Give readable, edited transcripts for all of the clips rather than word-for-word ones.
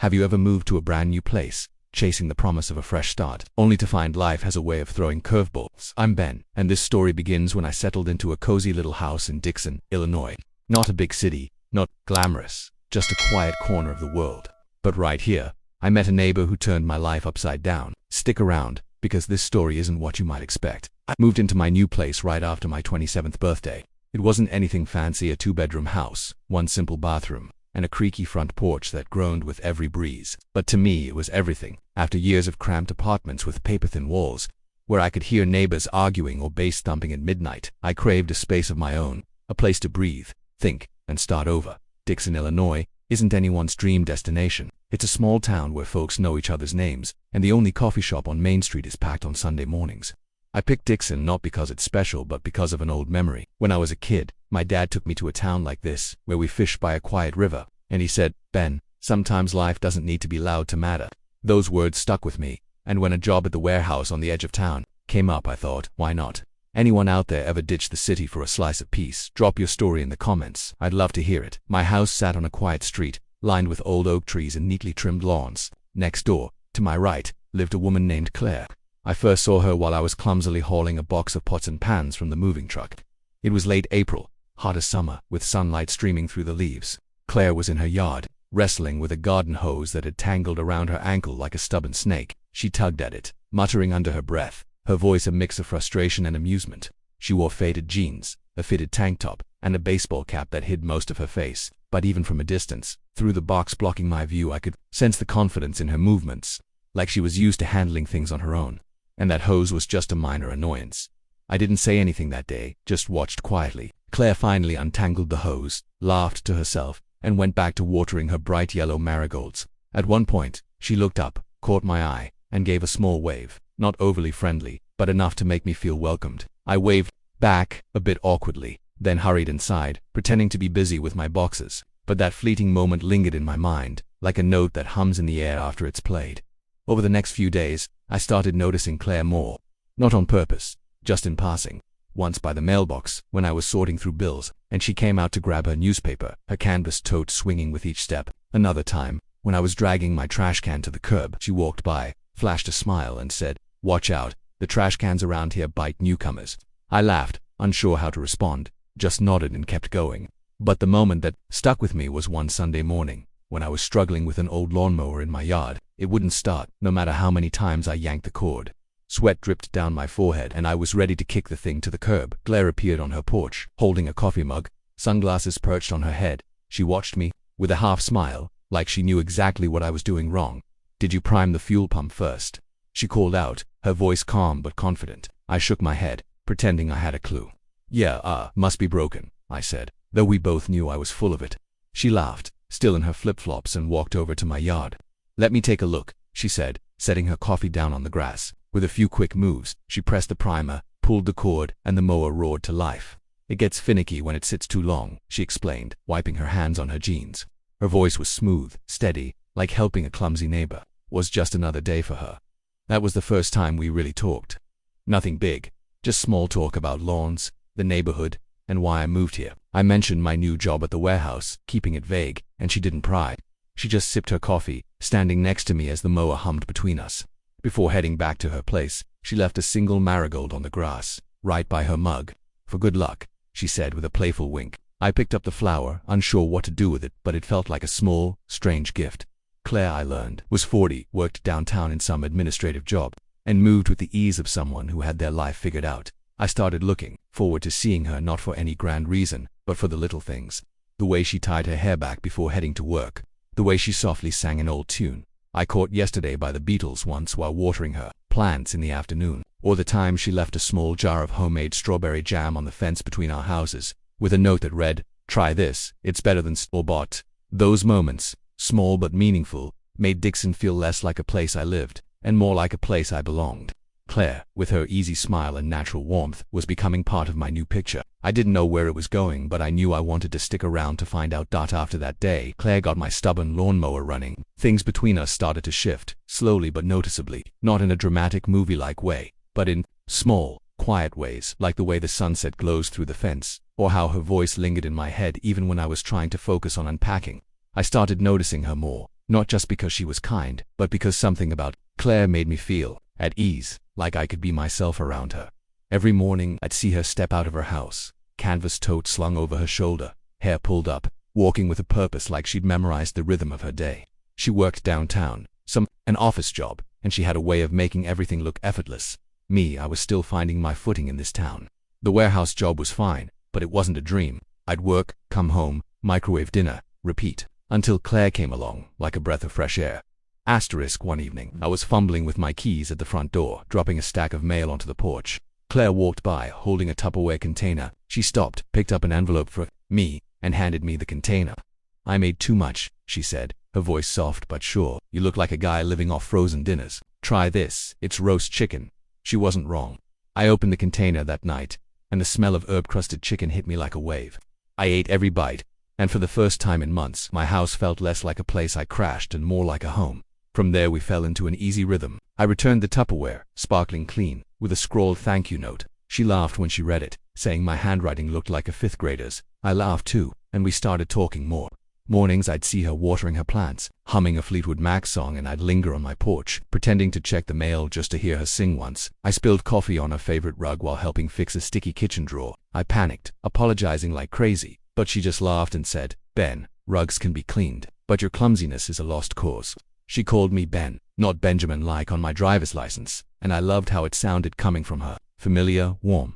Have you ever moved to a brand new place, chasing the promise of a fresh start, only to find life has a way of throwing curveballs? I'm Ben, and this story begins when I settled into a cozy little house in Dixon, Illinois. Not a big city, not glamorous, just a quiet corner of the world. But right here, I met a neighbor who turned my life upside down. Stick around, because this story isn't what you might expect. I moved into my new place right after my 27th birthday. It wasn't anything fancy, a two-bedroom house, one simple bathroom, and a creaky front porch that groaned with every breeze. But to me, it was everything. After years of cramped apartments with paper-thin walls, where I could hear neighbors arguing or bass thumping at midnight, I craved a space of my own, a place to breathe, think, and start over. Dixon, Illinois, isn't anyone's dream destination. It's a small town where folks know each other's names, and the only coffee shop on Main Street is packed on Sunday mornings. I picked Dixon not because it's special, but because of an old memory. When I was a kid, my dad took me to a town like this, where we fished by a quiet river, and he said, "Ben, sometimes life doesn't need to be loud to matter." Those words stuck with me, and when a job at the warehouse on the edge of town came up, I thought, why not? Anyone out there ever ditched the city for a slice of peace? Drop your story in the comments. I'd love to hear it. My house sat on a quiet street, lined with old oak trees and neatly trimmed lawns. Next door, to my right, lived a woman named Claire. I first saw her while I was clumsily hauling a box of pots and pans from the moving truck. It was late April, hot as summer, with sunlight streaming through the leaves. Claire was in her yard, wrestling with a garden hose that had tangled around her ankle like a stubborn snake. She tugged at it, muttering under her breath, her voice a mix of frustration and amusement. She wore faded jeans, a fitted tank top, and a baseball cap that hid most of her face. But even from a distance, through the box blocking my view, I could sense the confidence in her movements, like she was used to handling things on her own. And that hose was just a minor annoyance. I didn't say anything that day, just watched quietly. Claire finally untangled the hose, laughed to herself, and went back to watering her bright yellow marigolds. At one point, she looked up, caught my eye, and gave a small wave. Not overly friendly, but enough to make me feel welcomed. I waved back, a bit awkwardly, then hurried inside, pretending to be busy with my boxes. But that fleeting moment lingered in my mind, like a note that hums in the air after it's played. Over the next few days, I started noticing Claire more. Not on purpose, just in passing. Once by the mailbox, when I was sorting through bills, and she came out to grab her newspaper, her canvas tote swinging with each step. Another time, when I was dragging my trash can to the curb, she walked by, flashed a smile, and said, "Watch out, the trash cans around here bite newcomers." I laughed, unsure how to respond, just nodded and kept going. But the moment that stuck with me was one Sunday morning, when I was struggling with an old lawnmower in my yard. It wouldn't start, no matter how many times I yanked the cord. Sweat dripped down my forehead, and I was ready to kick the thing to the curb. Claire appeared on her porch, holding a coffee mug, sunglasses perched on her head. She watched me, with a half smile, like she knew exactly what I was doing wrong. "Did you prime the fuel pump first?" she called out, her voice calm but confident. I shook my head, pretending I had a clue. "Yeah, must be broken," I said, though we both knew I was full of it. She laughed, still in her flip-flops, and walked over to my yard. "Let me take a look," she said, setting her coffee down on the grass. With a few quick moves, she pressed the primer, pulled the cord, and the mower roared to life. "It gets finicky when it sits too long," she explained, wiping her hands on her jeans. Her voice was smooth, steady, like helping a clumsy neighbor. Was just another day for her. That was the first time we really talked. Nothing big, just small talk about lawns, the neighborhood, and why I moved here. I mentioned my new job at the warehouse, keeping it vague, and she didn't pry. She just sipped her coffee, standing next to me as the mower hummed between us. Before heading back to her place, she left a single marigold on the grass, right by her mug. "For good luck," she said with a playful wink. I picked up the flower, unsure what to do with it, but it felt like a small, strange gift. Claire, I learned, was 40, worked downtown in some administrative job, and moved with the ease of someone who had their life figured out. I started looking forward to seeing her, not for any grand reason, but for the little things. The way she tied her hair back before heading to work. The way she softly sang an old tune I caught yesterday by the Beatles once while watering her plants in the afternoon. Or the time she left a small jar of homemade strawberry jam on the fence between our houses, with a note that read, "Try this, it's better than store-bought." Those moments, small but meaningful, made Dixon feel less like a place I lived, and more like a place I belonged. Claire, with her easy smile and natural warmth, was becoming part of my new picture. I didn't know where it was going, but I knew I wanted to stick around to find out. After that day, Claire got my stubborn lawnmower running. Things between us started to shift, slowly but noticeably, not in a dramatic movie-like way, but in small, quiet ways, like the way the sunset glows through the fence, or how her voice lingered in my head even when I was trying to focus on unpacking. I started noticing her more, Not just because she was kind, but because something about Claire made me feel at ease, like I could be myself around her. Every morning, I'd see her step out of her house, canvas tote slung over her shoulder, hair pulled up, walking with a purpose like she'd memorized the rhythm of her day. She worked downtown, an office job, and she had a way of making everything look effortless. Me, I was still finding my footing in this town. The warehouse job was fine, but it wasn't a dream. I'd work, come home, microwave dinner, repeat, until Claire came along, like a breath of fresh air. One evening, I was fumbling with my keys at the front door, dropping a stack of mail onto the porch. Claire walked by, holding a Tupperware container. She stopped, picked up an envelope for me, and handed me the container. "I made too much," she said, her voice soft but sure. "You look like a guy living off frozen dinners. Try this, it's roast chicken." She wasn't wrong. I opened the container that night, and the smell of herb-crusted chicken hit me like a wave. I ate every bite, and for the first time in months, my house felt less like a place I crashed and more like a home. From there we fell into an easy rhythm. I returned the Tupperware, sparkling clean, with a scrawled thank you note. She laughed when she read it, saying my handwriting looked like a fifth grader's. I laughed too, and we started talking more. Mornings I'd see her watering her plants, humming a Fleetwood Mac song, and I'd linger on my porch, pretending to check the mail just to hear her sing. Once, I spilled coffee on her favorite rug while helping fix a sticky kitchen drawer. I panicked, apologizing like crazy, but she just laughed and said, "Ben, rugs can be cleaned, but your clumsiness is a lost cause." She called me Ben, not Benjamin like on my driver's license, and I loved how it sounded coming from her. Familiar, warm.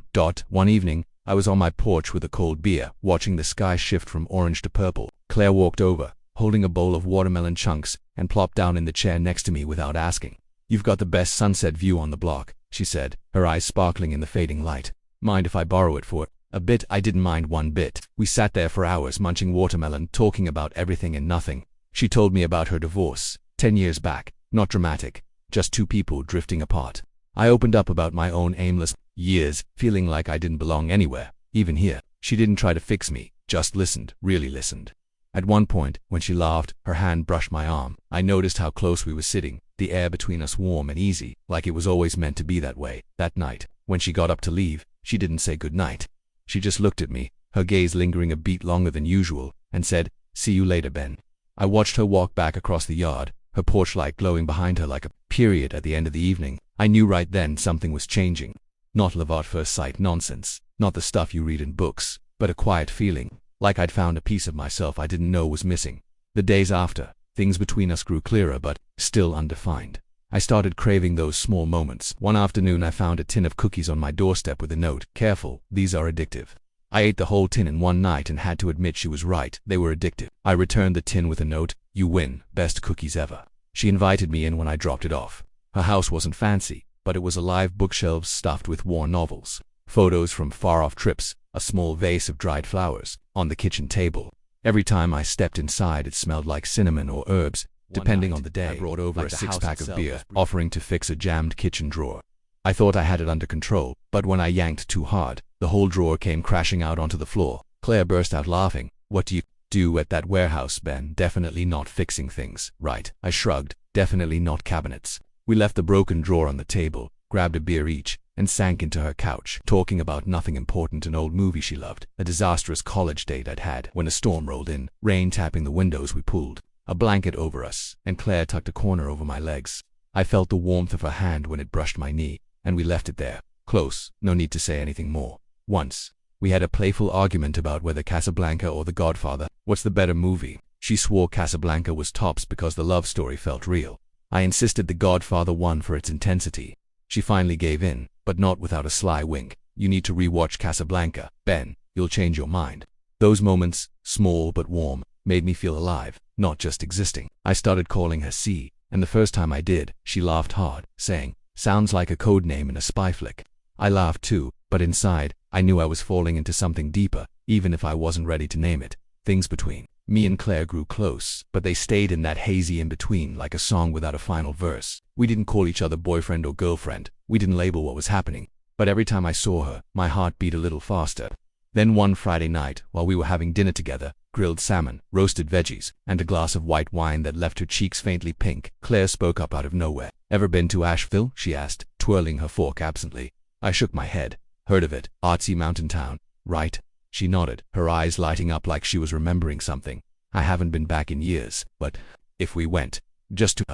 One evening, I was on my porch with a cold beer, watching the sky shift from orange to purple. Claire walked over, holding a bowl of watermelon chunks, and plopped down in the chair next to me without asking. "You've got the best sunset view on the block," she said, her eyes sparkling in the fading light. "Mind if I borrow it for a bit?" I didn't mind one bit. We sat there for hours munching watermelon, talking about everything and nothing. She told me about her divorce, 10 years back. Not dramatic, just two people drifting apart. I opened up about my own aimless years, feeling like I didn't belong anywhere, even here. She didn't try to fix me, just listened, really listened. At one point, when she laughed, her hand brushed my arm. I noticed how close we were sitting, the air between us warm and easy, like it was always meant to be that way. That night, when she got up to leave, she didn't say goodnight. She just looked at me, her gaze lingering a beat longer than usual, and said, "See you later, Ben." I watched her walk back across the yard, her porch light glowing behind her like a period at the end of the evening. I knew right then something was changing. Not love at first sight nonsense, not the stuff you read in books, but a quiet feeling, like I'd found a piece of myself I didn't know was missing. The days after, things between us grew clearer but still undefined. I started craving those small moments. One afternoon I found a tin of cookies on my doorstep with a note, "Careful, these are addictive." I ate the whole tin in one night and had to admit she was right, they were addictive. I returned the tin with a note, "You win, best cookies ever." She invited me in when I dropped it off. Her house wasn't fancy, but it was alive, bookshelves stuffed with worn novels, photos from far-off trips, a small vase of dried flowers on the kitchen table. Every time I stepped inside it smelled like cinnamon or herbs, depending on the day. I brought over a six-pack of beer, offering to fix a jammed kitchen drawer. I thought I had it under control, but when I yanked too hard, the whole drawer came crashing out onto the floor. Claire burst out laughing. "What do you do at that warehouse, Ben?" "Definitely not fixing things, right?" I shrugged. "Definitely not cabinets." We left the broken drawer on the table, grabbed a beer each, and sank into her couch, talking about nothing important, an old movie she loved, a disastrous college date I'd had. When a storm rolled in, rain tapping the windows, we pulled a blanket over us, and Claire tucked a corner over my legs. I felt the warmth of her hand when it brushed my knee, and we left it there, close, no need to say anything more. Once, we had a playful argument about whether Casablanca or The Godfather, what's the better movie. She swore Casablanca was tops because the love story felt real. I insisted The Godfather won for its intensity. She finally gave in, but not without a sly wink. "You need to rewatch Casablanca, Ben. You'll change your mind." Those moments, small but warm, made me feel alive, not just existing. I started calling her C, and the first time I did, she laughed hard, saying, "Sounds like a code name in a spy flick." I laughed too, but inside, I knew I was falling into something deeper, even if I wasn't ready to name it. Things between me and Claire grew close, but they stayed in that hazy in-between, like a song without a final verse. We didn't call each other boyfriend or girlfriend. We didn't label what was happening. But every time I saw her, my heart beat a little faster. Then one Friday night, while we were having dinner together, grilled salmon, roasted veggies, and a glass of white wine that left her cheeks faintly pink, Claire spoke up out of nowhere. "Ever been to Asheville?" she asked, twirling her fork absently. I shook my head. "Heard of it? Artsy mountain town, right?" She nodded, her eyes lighting up like she was remembering something. "I haven't been back in years, but if we went, just to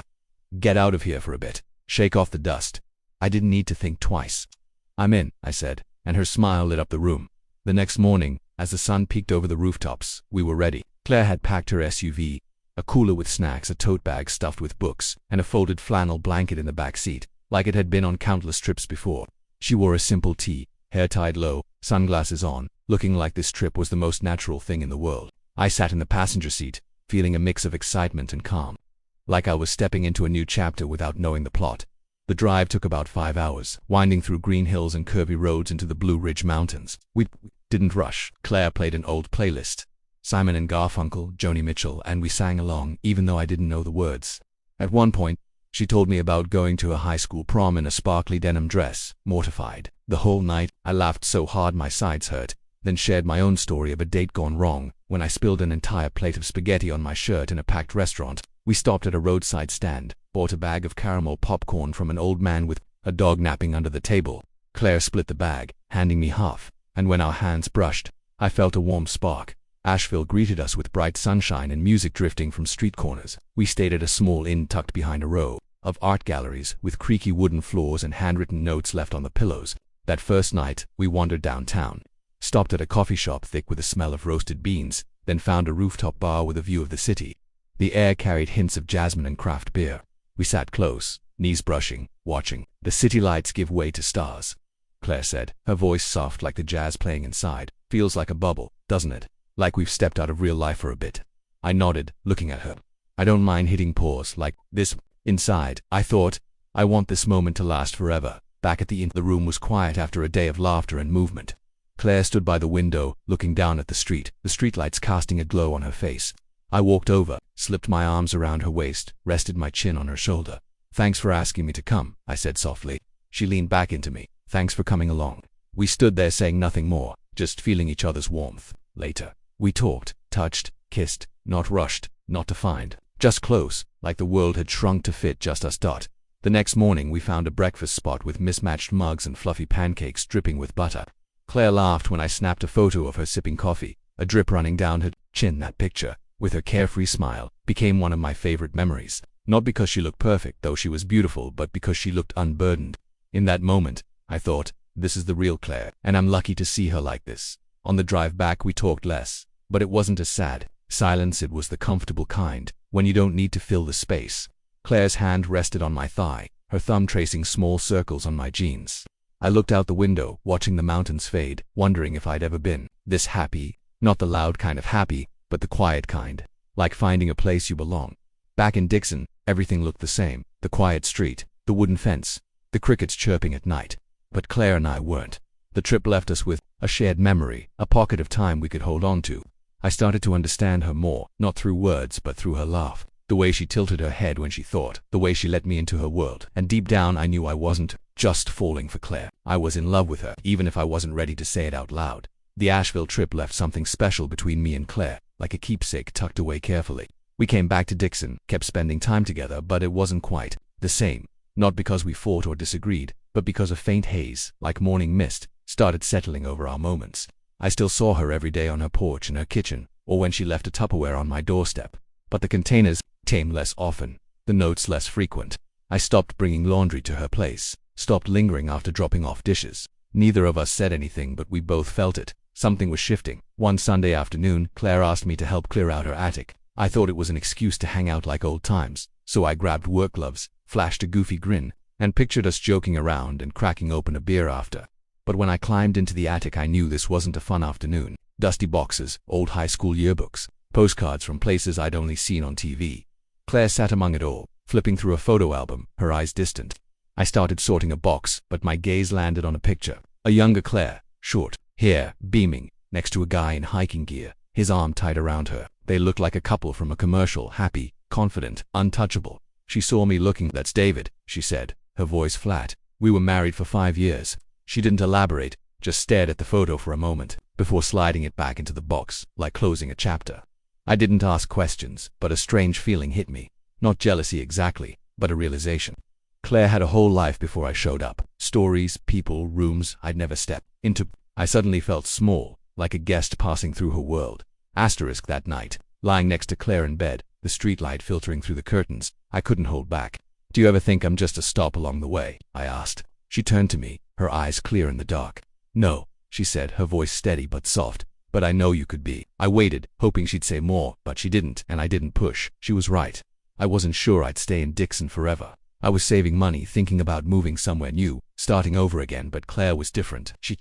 get out of here for a bit, shake off the dust. I didn't need to think twice. I'm in, I said, and her smile lit up the room. The next morning, as the sun peeked over the rooftops, we were ready. Claire had packed her SUV, a cooler with snacks, a tote bag stuffed with books, and a folded flannel blanket in the back seat, like it had been on countless trips before. She wore a simple tee, hair tied low, sunglasses on, looking like this trip was the most natural thing in the world. I sat in the passenger seat, feeling a mix of excitement and calm, like I was stepping into a new chapter without knowing the plot. The drive took about 5 hours, winding through green hills and curvy roads into the Blue Ridge Mountains. We didn't rush. Claire played an old playlist, Simon and Garfunkel, Joni Mitchell, and we sang along, even though I didn't know the words. At one point, she told me about going to a high school prom in a sparkly denim dress, mortified. The whole night, I laughed so hard my sides hurt, then shared my own story of a date gone wrong, when I spilled an entire plate of spaghetti on my shirt in a packed restaurant. We stopped at a roadside stand, bought a bag of caramel popcorn from an old man with a dog napping under the table. Claire split the bag, handing me half, and when our hands brushed, I felt a warm spark. Asheville greeted us with bright sunshine and music drifting from street corners. We stayed at a small inn tucked behind a row of art galleries with creaky wooden floors and handwritten notes left on the pillows. That first night, we wandered downtown, stopped at a coffee shop thick with the smell of roasted beans, then found a rooftop bar with a view of the city. The air carried hints of jasmine and craft beer. We sat close, knees brushing, watching the city lights give way to stars. Claire said, her voice soft like the jazz playing inside. Feels like a bubble, doesn't it? Like we've stepped out of real life for a bit. I nodded, looking at her. I don't mind hitting pause like this. Inside, I thought, I want this moment to last forever. Back at the inn, the room was quiet after a day of laughter and movement. Claire stood by the window, looking down at the streetlights casting a glow on her face. I walked over, slipped my arms around her waist, rested my chin on her shoulder. Thanks for asking me to come, I said softly. She leaned back into me. Thanks for coming along. We stood there saying nothing more, just feeling each other's warmth. Later, we talked, touched, kissed, not rushed, not defined, just close, like the world had shrunk to fit just us. The next morning we found a breakfast spot with mismatched mugs and fluffy pancakes dripping with butter. Claire laughed when I snapped a photo of her sipping coffee, a drip running down her chin. That picture, with her carefree smile, became one of my favorite memories. Not because she looked perfect, though she was beautiful, but because she looked unburdened. In that moment, I thought, this is the real Claire, and I'm lucky to see her like this. On the drive back we talked less, but it wasn't a sad silence. It was the comfortable kind, when you don't need to fill the space. Claire's hand rested on my thigh, her thumb tracing small circles on my jeans. I looked out the window, watching the mountains fade, wondering if I'd ever been this happy. Not the loud kind of happy, but the quiet kind, like finding a place you belong. Back in Dixon, everything looked the same, the quiet street, the wooden fence, the crickets chirping at night. But Claire and I weren't. The trip left us with a shared memory, a pocket of time we could hold on to. I started to understand her more, not through words but through her laugh, the way she tilted her head when she thought, the way she let me into her world. And deep down I knew I wasn't just falling for Claire. I was in love with her, even if I wasn't ready to say it out loud. The Asheville trip left something special between me and Claire, like a keepsake tucked away carefully. We came back to Dixon, kept spending time together, but it wasn't quite the same. Not because we fought or disagreed, but because a faint haze, like morning mist, started settling over our moments. I still saw her every day on her porch in her kitchen, or when she left a Tupperware on my doorstep. But the containers came less often, the notes less frequent. I stopped bringing laundry to her place, stopped lingering after dropping off dishes. Neither of us said anything, but we both felt it. Something was shifting. One Sunday afternoon, Claire asked me to help clear out her attic. I thought it was an excuse to hang out like old times, so I grabbed work gloves, flashed a goofy grin, and pictured us joking around and cracking open a beer after. But when I climbed into the attic, I knew this wasn't a fun afternoon. Dusty boxes, old high school yearbooks, postcards from places I'd only seen on TV. Claire sat among it all, flipping through a photo album, her eyes distant. I started sorting a box, but my gaze landed on a picture. A younger Claire, short hair, beaming, next to a guy in hiking gear, his arm tied around her. They looked like a couple from a commercial, happy, confident, untouchable. She saw me looking. "That's David," she said, her voice flat. "We were married for 5 years. She didn't elaborate, just stared at the photo for a moment, before sliding it back into the box, like closing a chapter. I didn't ask questions, but a strange feeling hit me. Not jealousy exactly, but a realization. Claire had a whole life before I showed up. Stories, people, rooms I'd never stepped into. I suddenly felt small, like a guest passing through her world. Asterisk that night, lying next to Claire in bed, the streetlight filtering through the curtains. I couldn't hold back. "Do you ever think I'm just a stop along the way?" I asked. She turned to me, her eyes clear in the dark. "No," she said, her voice steady but soft. "But I know you could be." I waited, hoping she'd say more, but she didn't, and I didn't push. She was right. I wasn't sure I'd stay in Dixon forever. I was saving money, thinking about moving somewhere new, starting over again, but Claire was different. She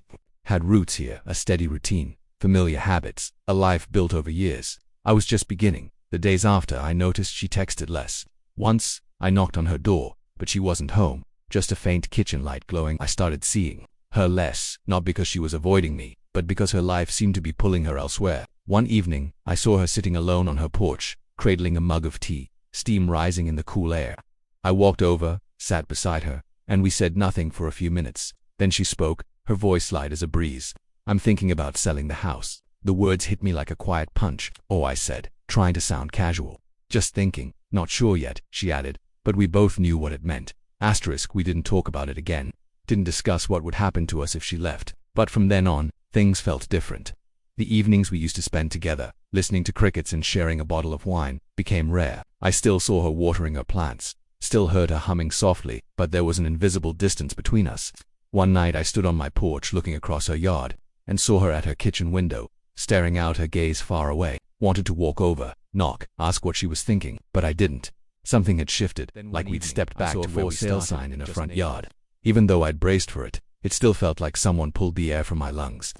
had roots here, a steady routine, familiar habits, a life built over years. I was just beginning. The days after, I noticed she texted less. Once, I knocked on her door, but she wasn't home, just a faint kitchen light glowing. I started seeing her less, not because she was avoiding me, but because her life seemed to be pulling her elsewhere. One evening, I saw her sitting alone on her porch, cradling a mug of tea, steam rising in the cool air. I walked over, sat beside her, and we said nothing for a few minutes. Then she spoke, her voice light as a breeze. "I'm thinking about selling the house." The words hit me like a quiet punch. "Oh," I said, trying to sound casual. "Just thinking, not sure yet," she added, but we both knew what it meant. We didn't talk about it again, didn't discuss what would happen to us if she left. But from then on, things felt different. The evenings we used to spend together, listening to crickets and sharing a bottle of wine, became rare. I still saw her watering her plants, still heard her humming softly, but there was an invisible distance between us. One night I stood on my porch looking across her yard, and saw her at her kitchen window, staring out, her gaze far away. Wanted to walk over, knock, ask what she was thinking, but I didn't. Something had shifted, like we'd stepped back to "for sale" sign in her front yard. Even though I'd braced for it, it still felt like someone pulled the air from my lungs.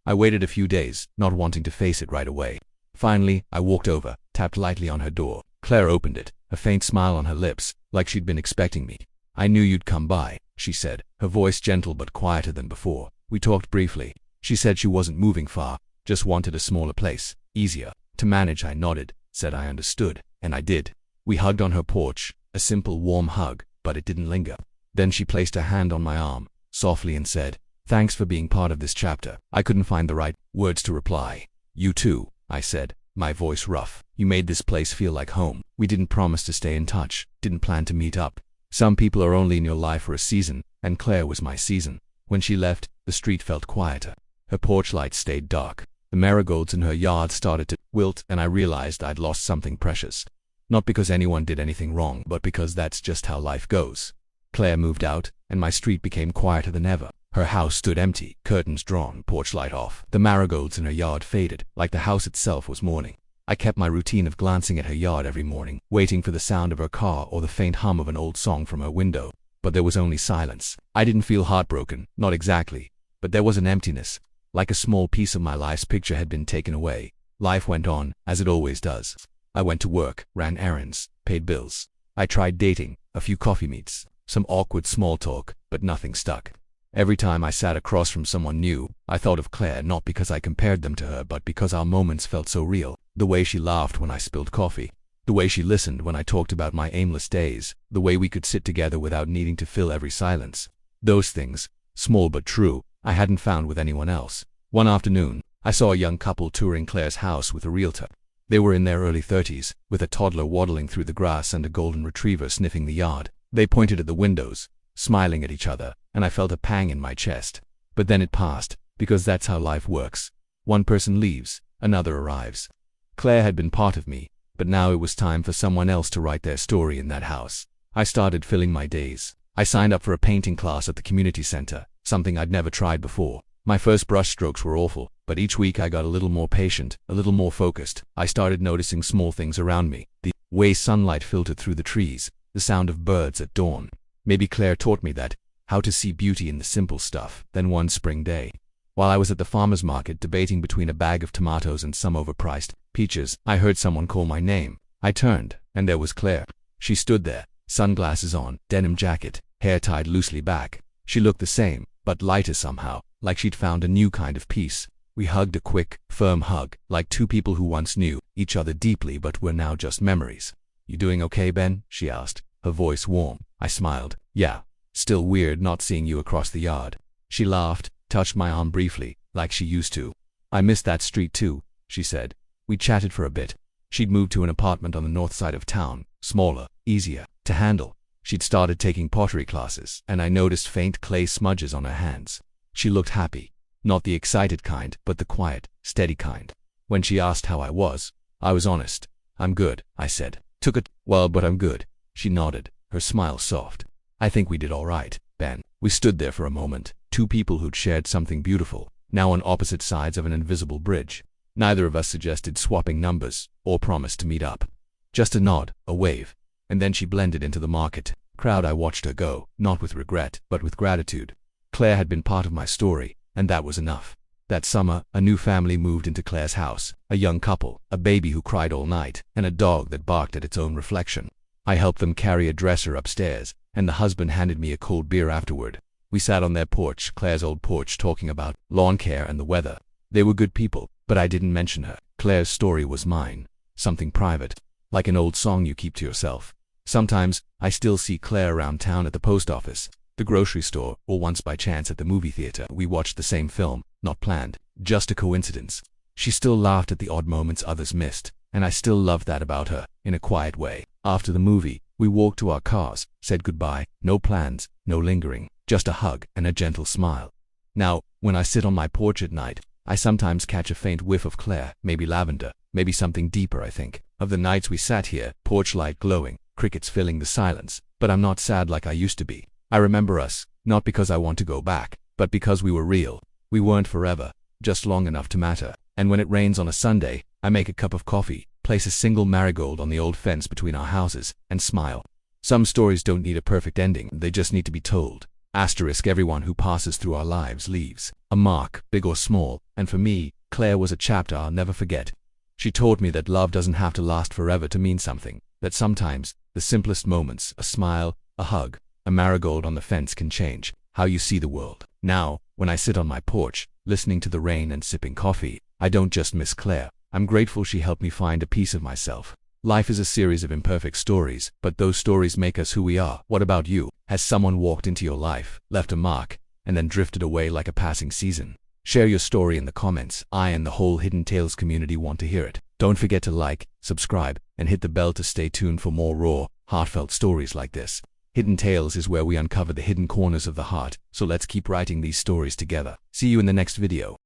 I waited a few days, not wanting to face it right away. Finally, I walked over, tapped lightly on her door. Claire opened it, a faint smile on her lips, like she'd been expecting me. "I knew you'd come by," she said, her voice gentle but quieter than before. We talked briefly. She said she wasn't moving far, just wanted a smaller place, easier to manage. I nodded, said I understood, and I did. We hugged on her porch, a simple warm hug, but it didn't linger. Then she placed her hand on my arm, softly, and said, "Thanks for being part of this chapter." I couldn't find the right words to reply. "You too," I said, my voice rough. "You made this place feel like home." We didn't promise to stay in touch, didn't plan to meet up. Some people are only in your life for a season, and Claire was my season. When she left, the street felt quieter. Her porch light stayed dark. The marigolds in her yard started to wilt, and I realized I'd lost something precious. Not because anyone did anything wrong, but because that's just how life goes. Claire moved out, and my street became quieter than ever. Her house stood empty, curtains drawn, porch light off. The marigolds in her yard faded, like the house itself was mourning. I kept my routine of glancing at her yard every morning, waiting for the sound of her car or the faint hum of an old song from her window. But there was only silence. I didn't feel heartbroken, not exactly, but there was an emptiness, like a small piece of my life's picture had been taken away. Life went on, as it always does. I went to work, ran errands, paid bills. I tried dating, a few coffee meets, some awkward small talk, but nothing stuck. Every time I sat across from someone new, I thought of Claire, not because I compared them to her, but because our moments felt so real. The way she laughed when I spilled coffee, the way she listened when I talked about my aimless days, the way we could sit together without needing to fill every silence. Those things, small but true, I hadn't found with anyone else. One afternoon, I saw a young couple touring Claire's house with a realtor. They were in their early 30s, with a toddler waddling through the grass and a golden retriever sniffing the yard. They pointed at the windows, smiling at each other, and I felt a pang in my chest. But then it passed, because that's how life works. One person leaves, another arrives. Claire had been part of me, but now it was time for someone else to write their story in that house. I started filling my days. I signed up for a painting class at the community center, something I'd never tried before. My first brushstrokes were awful, but each week I got a little more patient, a little more focused. I started noticing small things around me, the way sunlight filtered through the trees, the sound of birds at dawn. Maybe Claire taught me that, how to see beauty in the simple stuff. Then one spring day, while I was at the farmer's market debating between a bag of tomatoes and some overpriced peaches, I heard someone call my name. I turned, and there was Claire. She stood there, sunglasses on, denim jacket, hair tied loosely back. She looked the same, but lighter somehow, like she'd found a new kind of peace. We hugged, a quick, firm hug, like two people who once knew each other deeply but were now just memories. "You doing okay, Ben?" she asked, her voice warm. I smiled. "Yeah. Still weird not seeing you across the yard." She laughed, touched my arm briefly, like she used to. "I miss that street too," she said. We chatted for a bit. She'd moved to an apartment on the north side of town, smaller, easier to handle. She'd started taking pottery classes, and I noticed faint clay smudges on her hands. She looked happy. Not the excited kind, but the quiet, steady kind. When she asked how I was honest. I'm good, I said. Well, but I'm good. She nodded, her smile soft. I think we did all right, Ben. We stood there for a moment, two people who'd shared something beautiful, now on opposite sides of an invisible bridge. Neither of us suggested swapping numbers, or promised to meet up. Just a nod, a wave, and then she blended into the market crowd. I watched her go, not with regret, but with gratitude. Claire had been part of my story, and that was enough. That summer, a new family moved into Claire's house, a young couple, a baby who cried all night, and a dog that barked at its own reflection. I helped them carry a dresser upstairs, and the husband handed me a cold beer afterward. We sat on their porch, Claire's old porch, talking about lawn care and the weather. They were good people, but I didn't mention her. Claire's story was mine, something private, like an old song you keep to yourself. Sometimes, I still see Claire around town at the post office, the grocery store, or once by chance at the movie theater. We watched the same film, not planned, just a coincidence. She still laughed at the odd moments others missed, and I still loved that about her, in a quiet way. After the movie, we walked to our cars, said goodbye, no plans, no lingering, just a hug and a gentle smile. Now, when I sit on my porch at night, I sometimes catch a faint whiff of Claire, maybe lavender, maybe something deeper. I think of the nights we sat here, porch light glowing, crickets filling the silence, but I'm not sad like I used to be. I remember us, not because I want to go back, but because we were real. We weren't forever, just long enough to matter. And when it rains on a Sunday, I make a cup of coffee, place a single marigold on the old fence between our houses, and smile. Some stories don't need a perfect ending, they just need to be told. Asterisk, everyone who passes through our lives leaves a mark, big or small, and for me, Claire was a chapter I'll never forget. She taught me that love doesn't have to last forever to mean something, that sometimes, the simplest moments, a smile, a hug, a marigold on the fence can change how you see the world. Now, when I sit on my porch, listening to the rain and sipping coffee, I don't just miss Claire. I'm grateful she helped me find a piece of myself. Life is a series of imperfect stories, but those stories make us who we are. What about you? Has someone walked into your life, left a mark, and then drifted away like a passing season? Share your story in the comments. I and the whole Hidden Tales community want to hear it. Don't forget to like, subscribe, and hit the bell to stay tuned for more raw, heartfelt stories like this. Hidden Tales is where we uncover the hidden corners of the heart, so let's keep writing these stories together. See you in the next video.